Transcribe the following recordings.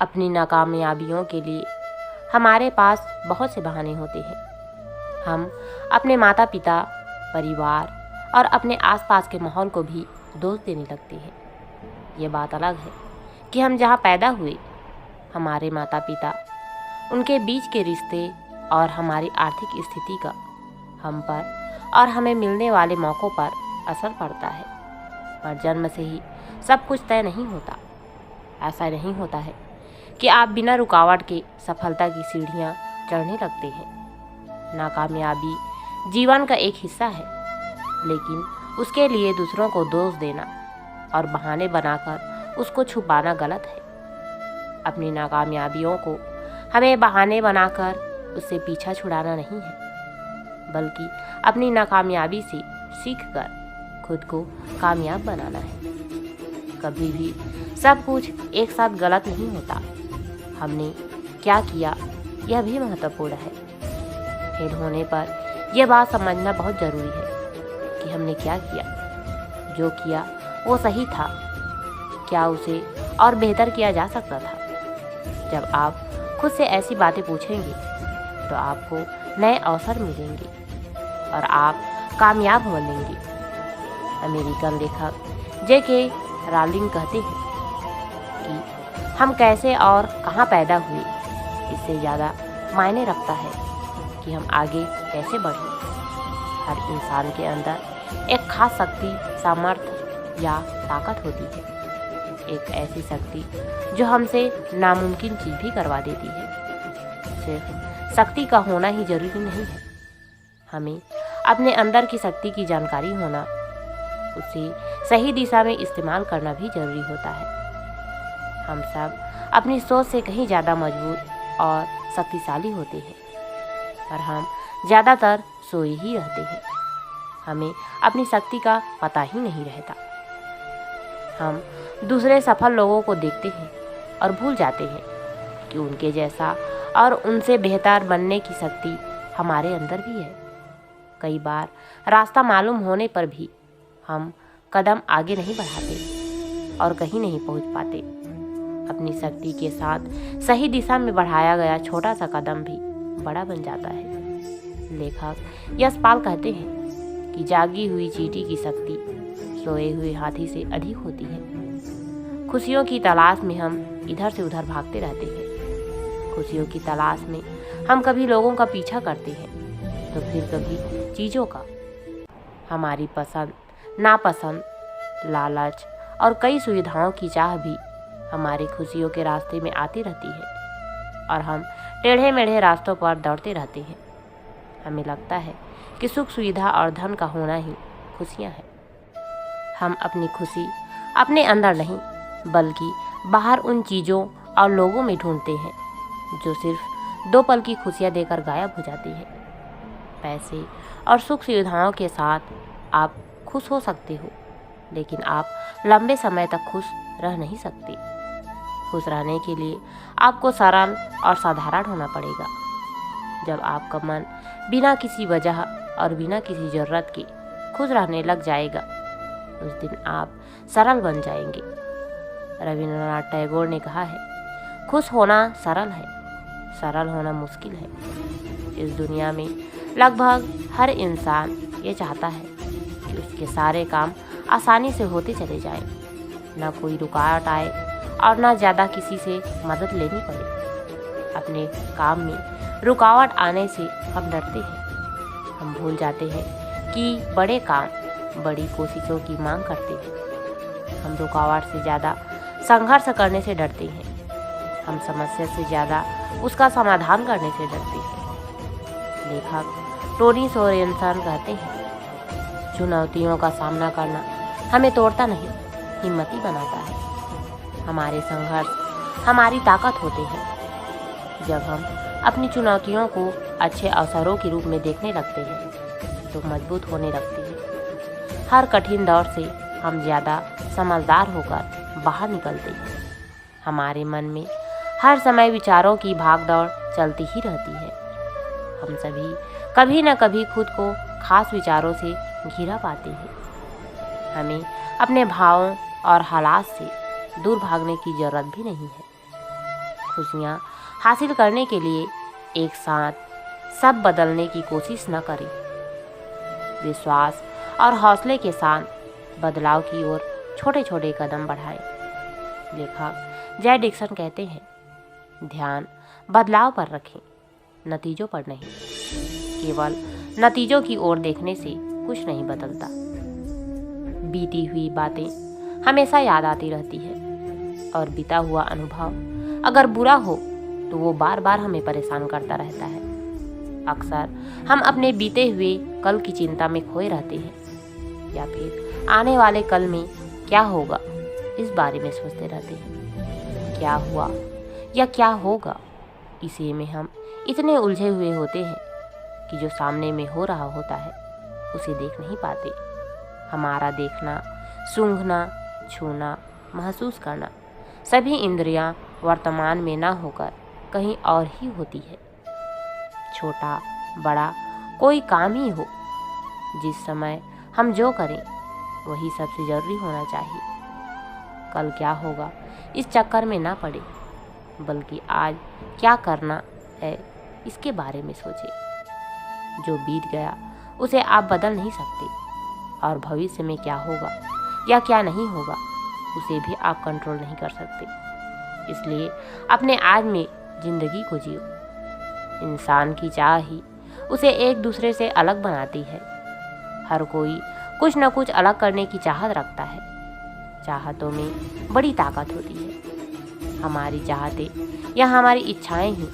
अपनी नाकामयाबियों के लिए हमारे पास बहुत से बहाने होते हैं। हम अपने माता पिता, परिवार और अपने आसपास के माहौल को भी दोष देने लगते हैं। ये बात अलग है कि हम जहाँ पैदा हुए, हमारे माता पिता, उनके बीच के रिश्ते और हमारी आर्थिक स्थिति का हम पर और हमें मिलने वाले मौक़ों पर असर पड़ता है। और जन्म से ही सब कुछ तय नहीं होता। ऐसा नहीं होता है कि आप बिना रुकावट के सफलता की सीढ़ियाँ चढ़ने लगते हैं। नाकामयाबी जीवन का एक हिस्सा है, लेकिन उसके लिए दूसरों को दोष देना और बहाने बनाकर उसको छुपाना गलत है। अपनी नाकामयाबियों को हमें बहाने बनाकर उससे पीछा छुड़ाना नहीं है, बल्कि अपनी नाकामयाबी से सीखकर खुद को कामयाब बनाना है। कभी भी सब कुछ एक साथ गलत नहीं होता। हमने क्या किया यह भी महत्वपूर्ण है। फेल होने पर यह बात समझना बहुत ज़रूरी है कि हमने क्या किया। जो किया वो सही था, क्या उसे और बेहतर किया जा सकता था। जब आप खुद से ऐसी बातें पूछेंगे तो आपको नए अवसर मिलेंगे और आप कामयाब बनेंगे। अमेरिकन लेखक जे.के. रॉलिंग कहते हैं कि हम कैसे और कहाँ पैदा हुए, इससे ज़्यादा मायने रखता है कि हम आगे कैसे बढ़ें। हर इंसान के अंदर एक खास शक्ति, सामर्थ्य या ताकत होती है। एक ऐसी शक्ति जो हमसे नामुमकिन चीज़ भी करवा देती है। सिर्फ शक्ति का होना ही जरूरी नहीं है, हमें अपने अंदर की शक्ति की जानकारी होना, उसे सही दिशा में इस्तेमाल करना भी जरूरी होता है। हम सब अपनी सोच से कहीं ज़्यादा मजबूत और शक्तिशाली होते हैं, पर हम ज़्यादातर सोए ही रहते हैं। हमें अपनी शक्ति का पता ही नहीं रहता। हम दूसरे सफल लोगों को देखते हैं और भूल जाते हैं कि उनके जैसा और उनसे बेहतर बनने की शक्ति हमारे अंदर भी है। कई बार रास्ता मालूम होने पर भी हम कदम आगे नहीं बढ़ाते और कहीं नहीं पहुंच पाते। अपनी शक्ति के साथ सही दिशा में बढ़ाया गया छोटा सा कदम भी बड़ा बन जाता है। लेखक यशपाल कहते हैं कि जागी हुई चींटी की शक्ति सोए हुए हाथी से अधिक होती है। खुशियों की तलाश में हम इधर से उधर भागते रहते हैं। खुशियों की तलाश में हम कभी लोगों का पीछा करते हैं तो फिर कभी चीज़ों का। हमारी पसंद, नापसंद, लालच और कई सुविधाओं की चाह भी हमारी खुशियों के रास्ते में आती रहती है और हम टेढ़े मेढ़े रास्तों पर दौड़ते रहते हैं। हमें लगता है कि सुख, सुविधा और धन का होना ही खुशियाँ हैं। हम अपनी खुशी अपने अंदर नहीं बल्कि बाहर उन चीज़ों और लोगों में ढूंढते हैं जो सिर्फ 2 पल की खुशियाँ देकर गायब हो जाती हैं। पैसे और सुख सुविधाओं के साथ आप खुश हो सकते हो, लेकिन आप लंबे समय तक खुश रह नहीं सकते। खुश रहने के लिए आपको सरल और साधारण होना पड़ेगा। जब आपका मन बिना किसी वजह और बिना किसी ज़रूरत के खुश रहने लग जाएगा, उस दिन आप सरल बन जाएंगे। रविंद्रनाथ टैगोर ने कहा है, खुश होना सरल है, सरल होना मुश्किल है। इस दुनिया में लगभग हर इंसान ये चाहता है कि उसके सारे काम आसानी से होते चले जाएं, ना कोई रुकावट आए और ना ज़्यादा किसी से मदद लेनी पड़े। अपने काम में रुकावट आने से हम डरते हैं। हम भूल जाते हैं कि बड़े काम बड़ी कोशिशों की मांग करते हैं। हम रुकावट से ज़्यादा संघर्ष करने से डरते हैं। हम समस्या से ज़्यादा उसका समाधान करने से डरते हैं। लेखक टोनी सोरेनसन कहते हैं, चुनौतियों का सामना करना हमें तोड़ता नहीं, हिम्मती बनाता है। हमारे संघर्ष हमारी ताकत होते हैं। जब हम अपनी चुनौतियों को अच्छे अवसरों के रूप में देखने लगते हैं तो मजबूत होने लगते हैं। हर कठिन दौर से हम ज़्यादा समझदार होकर बाहर निकलते हैं। हमारे मन में हर समय विचारों की भागदौड़ चलती ही रहती है। हम सभी कभी न कभी खुद को खास विचारों से घिरा पाते हैं। हमें अपने भावों और हालात से दूर भागने की जरूरत भी नहीं है। खुशियाँ हासिल करने के लिए एक साथ सब बदलने की कोशिश न करें। विश्वास और हौसले के साथ बदलाव की ओर छोटे छोटे कदम बढ़ाएं। लेखक जय डिक्सन कहते हैं, ध्यान बदलाव पर रखें, नतीजों पर नहीं। केवल नतीजों की ओर देखने से कुछ नहीं बदलता। बीती हुई बातें हमेशा याद आती रहती है और बीता हुआ अनुभव अगर बुरा हो तो वो बार बार हमें परेशान करता रहता है। अक्सर हम अपने बीते हुए कल की चिंता में खोए रहते हैं या फिर आने वाले कल में क्या होगा इस बारे में सोचते रहते हैं। क्या हुआ या क्या होगा, इसी में हम इतने उलझे हुए होते हैं कि जो सामने में हो रहा होता है उसे देख नहीं पाते। हमारा देखना, सूंघना, छूना, महसूस करना सभी इंद्रियां वर्तमान में ना होकर कहीं और ही होती है। छोटा बड़ा कोई काम ही हो, जिस समय हम जो करें वही सबसे ज़रूरी होना चाहिए। कल क्या होगा इस चक्कर में ना पड़े, बल्कि आज क्या करना है इसके बारे में सोचें। जो बीत गया उसे आप बदल नहीं सकते और भविष्य में क्या होगा या क्या नहीं होगा उसे भी आप कंट्रोल नहीं कर सकते। इसलिए अपने आज में ज़िंदगी को जियो। इंसान की चाह ही उसे एक दूसरे से अलग बनाती है। हर कोई कुछ न कुछ अलग करने की चाहत रखता है। चाहतों में बड़ी ताकत होती है। हमारी चाहतें या हमारी इच्छाएं ही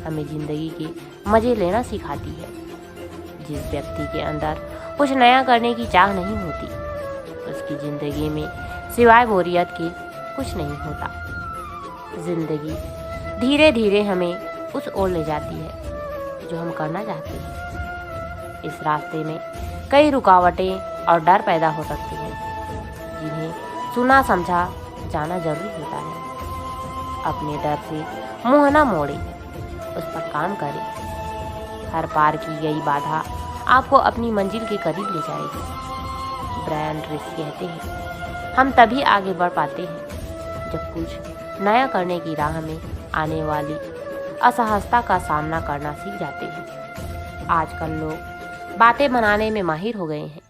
हमें ज़िंदगी के मज़े लेना सिखाती है। जिस व्यक्ति के अंदर कुछ नया करने की चाह नहीं होती, उसकी ज़िंदगी में सिवाय बोरियत के कुछ नहीं होता। ज़िंदगी धीरे धीरे हमें उस ओर ले जाती है जो हम करना चाहते हैं। इस रास्ते में कई रुकावटें और डर पैदा हो सकते हैं, जिन्हें सुना समझा जाना जरूरी होता है। अपने डर से मुंह न मोड़े, उस पर काम करें। हर पार की गई बाधा आपको अपनी मंजिल के करीब ले जाएगी। ब्रायन ट्रेसी कहते हैं, हम तभी आगे बढ़ पाते हैं जब कुछ नया करने की राह में आने वाली असहजता का सामना करना सीख जाते हैं। आजकल लोग बातें बनाने में माहिर हो गए हैं।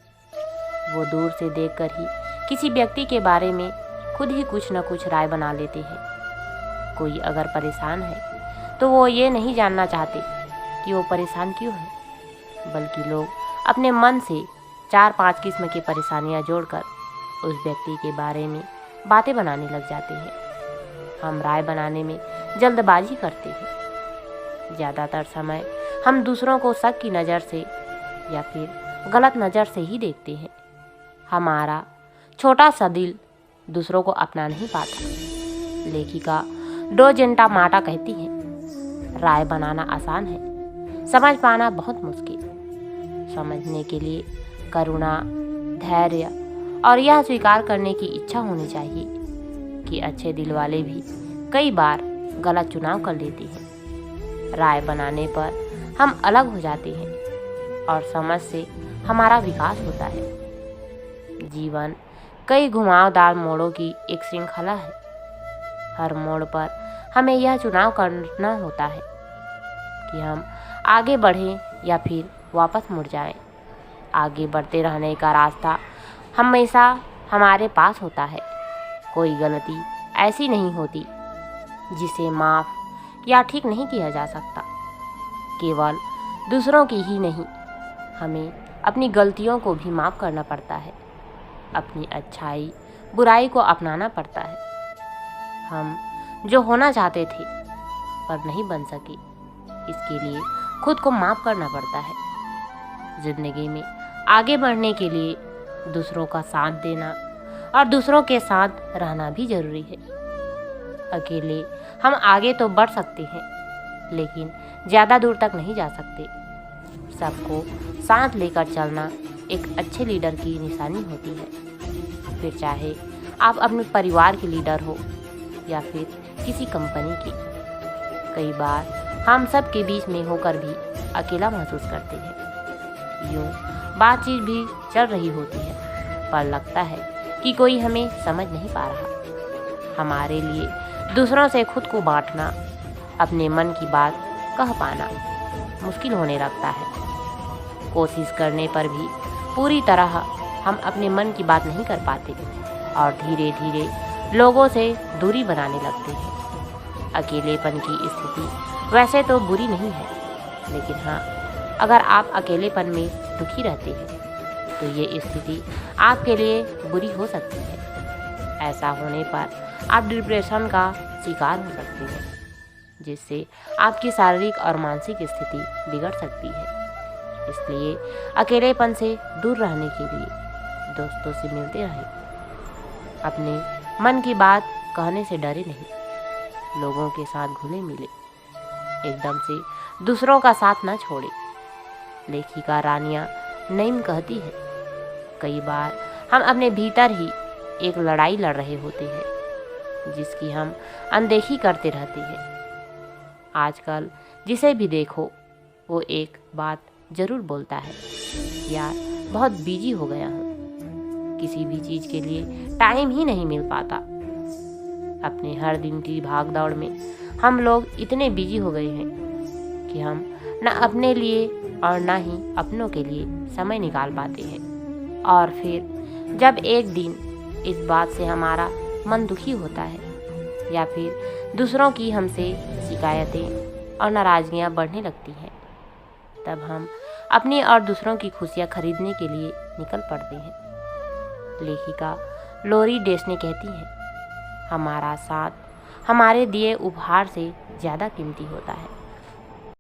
वो दूर से देखकर ही किसी व्यक्ति के बारे में खुद ही कुछ न कुछ राय बना लेते हैं। कोई अगर परेशान है तो वो ये नहीं जानना चाहते कि वो परेशान क्यों है, बल्कि लोग अपने मन से 4-5 किस्म की परेशानियां जोड़कर उस व्यक्ति के बारे में बातें बनाने लग जाते हैं। हम राय बनाने में जल्दबाजी करते हैं। ज़्यादातर समय हम दूसरों को शक की नज़र से या फिर गलत नज़र से ही देखते हैं। हमारा छोटा सा दिल दूसरों को अपना नहीं पाता। लेखिका डोजेंटा माटा कहती है, राय बनाना आसान है, समझ पाना बहुत मुश्किल। समझने के लिए करुणा, धैर्य और यह स्वीकार करने की इच्छा होनी चाहिए कि अच्छे दिल वाले भी कई बार गलत चुनाव कर लेते हैं। राय बनाने पर हम अलग हो जाते हैं और समझ से हमारा विकास होता है। जीवन कई घुमावदार मोड़ों की एक श्रृंखला है। हर मोड़ पर हमें यह चुनाव करना होता है कि हम आगे बढ़ें या फिर वापस मुड़ जाएं। आगे बढ़ते रहने का रास्ता हमेशा हमारे पास होता है। कोई गलती ऐसी नहीं होती जिसे माफ़ या ठीक नहीं किया जा सकता। केवल दूसरों की ही नहीं, हमें अपनी गलतियों को भी माफ़ करना पड़ता है। अपनी अच्छाई बुराई को अपनाना पड़ता है। हम जो होना चाहते थे पर नहीं बन सके, इसके लिए खुद को माफ़ करना पड़ता है। ज़िंदगी में आगे बढ़ने के लिए दूसरों का साथ देना और दूसरों के साथ रहना भी ज़रूरी है। अकेले हम आगे तो बढ़ सकते हैं, लेकिन ज़्यादा दूर तक नहीं जा सकते। सबको साथ लेकर चलना एक अच्छे लीडर की निशानी होती है। फिर चाहे आप अपने परिवार के लीडर हो या फिर किसी कंपनी की। कई बार हम सब के बीच में होकर भी अकेला महसूस करते हैं। यूँ बातचीत भी चल रही होती है, पर लगता है कि कोई हमें समझ नहीं पा रहा। हमारे लिए दूसरों से खुद को बांटना अपने मन की बात कह पाना मुश्किल होने लगता है। कोशिश करने पर भी पूरी तरह हम अपने मन की बात नहीं कर पाते और धीरे धीरे लोगों से दूरी बनाने लगते हैं। अकेलेपन की स्थिति वैसे तो बुरी नहीं है, लेकिन हाँ, अगर आप अकेलेपन में दुखी रहते हैं तो ये स्थिति आपके लिए बुरी हो सकती है। ऐसा होने पर आप डिप्रेशन का शिकार हो सकते हैं, जिससे आपकी शारीरिक और मानसिक स्थिति बिगड़ सकती है। इसलिए अकेलेपन से दूर रहने के लिए दोस्तों से मिलते रहें। अपने मन की बात कहने से डरे नहीं, लोगों के साथ घुले मिले, एकदम से दूसरों का साथ न छोड़े। लेखिका रानिया नईम कहती है, कई बार हम अपने भीतर ही एक लड़ाई लड़ रहे होते हैं जिसकी हम अनदेखी करते रहते हैं। आजकल जिसे भी देखो वो एक बात जरूर बोलता है, यार बहुत बिजी हो गया हूँ, किसी भी चीज़ के लिए टाइम ही नहीं मिल पाता। अपने हर दिन की भाग दौड़ में हम लोग इतने बिजी हो गए हैं कि हम न अपने लिए और न ही अपनों के लिए समय निकाल पाते हैं। और फिर जब एक दिन इस बात से हमारा मन दुखी होता है या फिर दूसरों की हमसे शिकायतें और नाराज़गियाँ बढ़ने लगती हैं, तब हम अपनी और दूसरों की खुशियाँ खरीदने के लिए निकल पड़ते हैं। लेखिका लोरी डेस्ने कहती है, हमारा साथ हमारे दिए उपहार से ज़्यादा कीमती होता है।